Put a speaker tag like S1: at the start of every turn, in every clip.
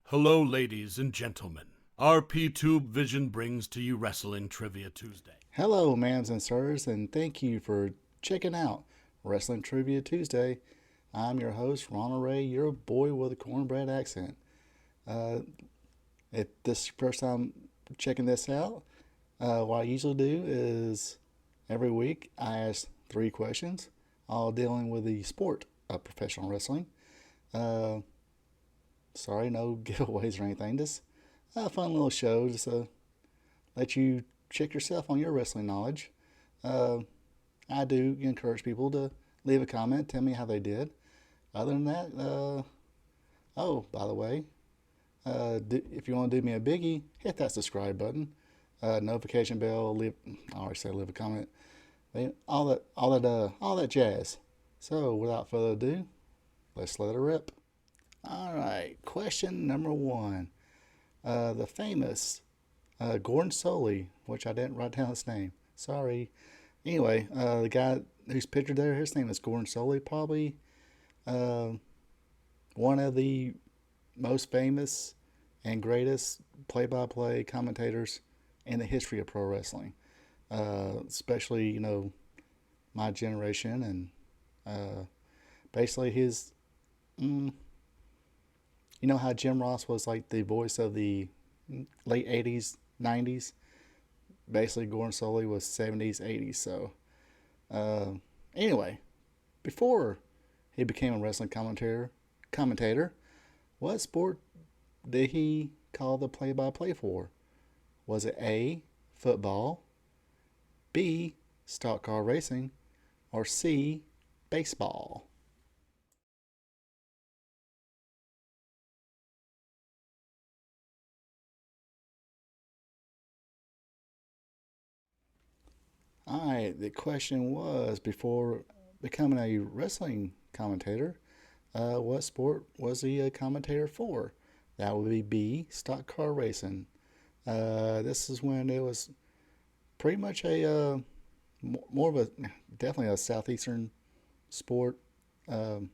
S1: Hello, ladies and gentlemen. RP Tube Vision brings to you Wrestling Trivia Tuesday.
S2: Hello, ma'ams and sirs, and thank you for checking out Wrestling Trivia Tuesday. I'm your host, Ronald Ray, your boy with a cornbread accent. Uh, if this is your first time checking this out, what I usually do is every week I ask three questions, all dealing with the sport of professional wrestling. Uh, Sorry, no giveaways or anything. Just a fun little show, just to let you check yourself on your wrestling knowledge. Uh, I do encourage people to leave a comment, tell me how they did. Other than that, oh, by the way, if you want to do me a biggie, hit that subscribe button, notification bell. I already said leave a comment. All that jazz. So, without further ado, let's let it rip. All right, question number one. The famous Gordon Soley, which I didn't write down his name. Sorry. Anyway, the guy who's pictured there, his name is Gordon Soley, probably uh, one of the most famous and greatest play-by-play commentators in the history of pro wrestling. Especially, my generation and basically his. Mm, you know how Jim Ross was like the voice of the late '80s, '90s. Basically, Gordon Soley was '70s, '80s. So, uh, anyway, before he became a wrestling commentator, what sport did he call the play-by-play for? Was it A, football, B, stock car racing, or C, baseball? All right, the question was before becoming a wrestling commentator, what sport was he a commentator for? That would be B, stock car racing. This is when it was pretty much a more of a definitely a southeastern sport um,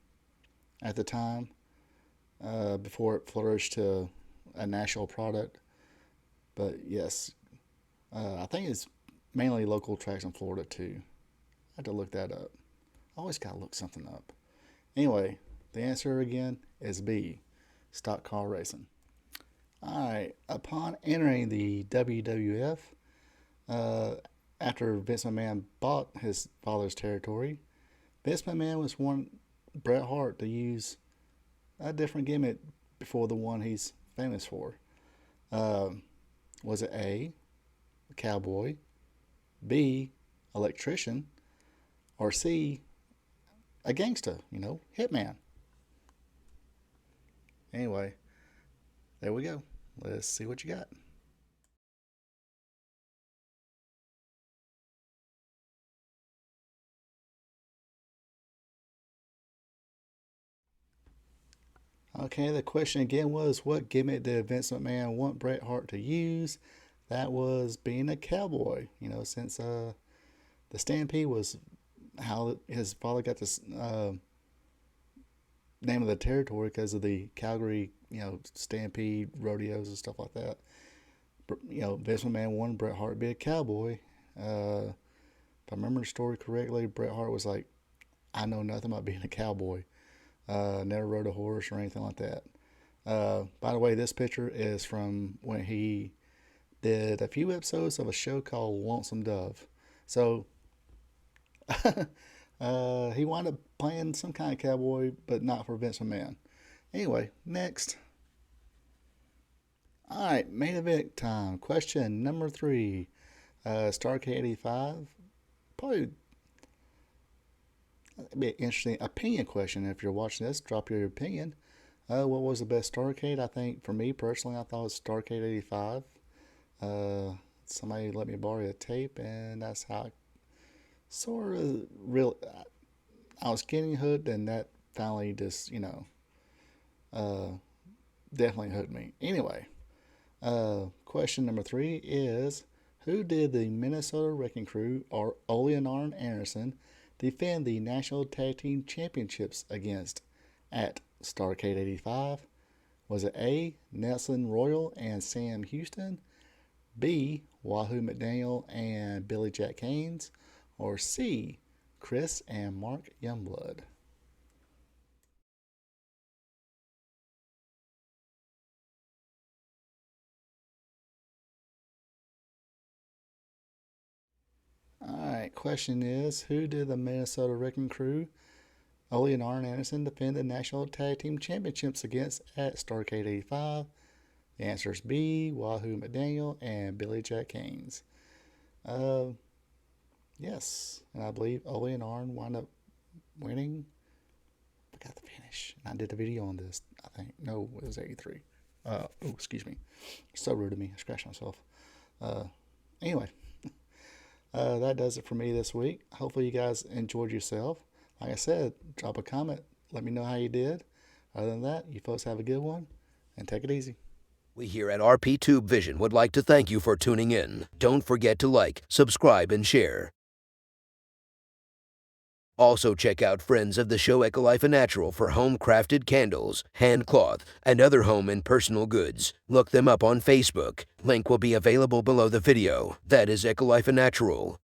S2: at the time before it flourished to a national product. But yes, I think it's mainly local tracks in Florida too. I had to look that up. I always gotta look something up. Anyway, the answer again is B, stock car racing. All right. Upon entering the WWF, uh, after Vince McMahon bought his father's territory, Vince McMahon was one Bret Hart to use a different gimmick before the one he's famous for. Um, was it A, cowboy, B, electrician, or C, a gangster? Hitman. Anyway, there we go. Let's see what you got. Okay, the question again was what gimmick did Vince McMahon want Bret Hart to use? That was being a cowboy. Since the Stampede was how his father got this name of the territory because of the Calgary, Stampede rodeos and stuff like that. Vince McMahon wanted Bret Hart to be a cowboy. If I remember the story correctly, Bret Hart was like, "I know nothing about being a cowboy. Never rode a horse or anything like that." By the way, this picture is from when he did a few episodes of a show called Lonesome Dove. So he wound up playing some kind of cowboy, but not for Vince McMahon. Anyway, next. All right, main event time. Question number three. Starcade 85. Probably be an interesting opinion question. If you're watching this, drop your opinion. What was the best Starcade? I think for me personally, I thought it was Starcade 85. Somebody let me borrow a tape, and that's how I sort of real. I was getting hooked, and that finally just uh, definitely hooked me. Anyway, question number three is who did the Minnesota Wrecking Crew or Ole and Arn Anderson defend the National Tag Team Championships against at Starcade 85, Was it A, Nelson Royal and Sam Houston, B, Wahoo McDaniel and Billy Jack Haynes, or C, Chris and Mark Youngblood? Alright, question is, who did the Minnesota Wrecking Crew, Ole and Arn Anderson, defend the National Tag Team Championships against at Starrcade 85? The answer is B, Wahoo McDaniel and Billy Jack Haynes. Yes, and I believe Ole and Arn wound up winning. I got the finish. And I did a video on this, I think. No, it was 83. Excuse me. So rude of me. I scratched myself. Anyway, that does it for me this week. Hopefully you guys enjoyed yourself. Like I said, drop a comment. Let me know how you did. Other than that, you folks have a good one and take it easy.
S3: We here at RP Tube Vision would like to thank you for tuning in. Don't forget to like, subscribe, and share. Also check out friends of the show Ecolife Natural for home-crafted candles, hand cloth, and other home and personal goods. Look them up on Facebook. Link will be available below the video. That is Ecolife Natural.